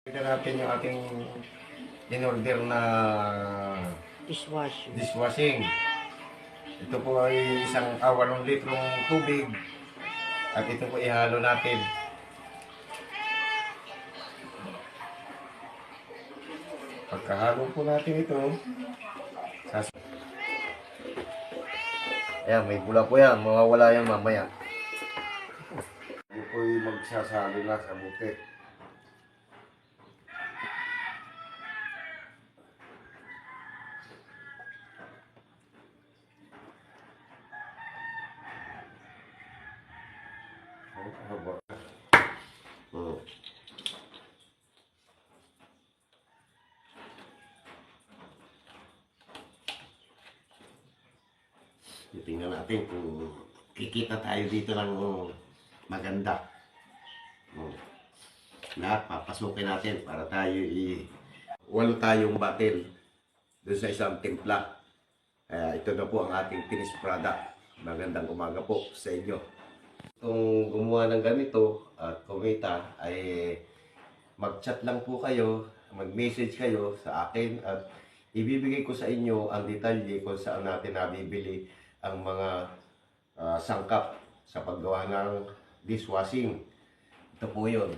Tignan natin yung ating in-order na dishwashing. Ito po ay isang 8 litrong tubig at ito po ihalo natin. Pagkahalo po natin ito, ayan, may bula po yan, mawawala yan mamaya. Ito po ay magsasalo na sa buke. Tingnan natin kung kikita tayo dito ng maganda. Lahat papasukin natin para tayo 8 tayong bottle doon sa isang timpla. Ito na po ang ating finished product. Magandang umaga po sa inyo. Kung gumawa ng ganito at kumita ay mag-chat lang po kayo, mag-message kayo sa akin at ibibigay ko sa inyo ang detalye kung saan natin nabibili ang mga sangkap sa paggawa ng dishwashing. Ito po yun.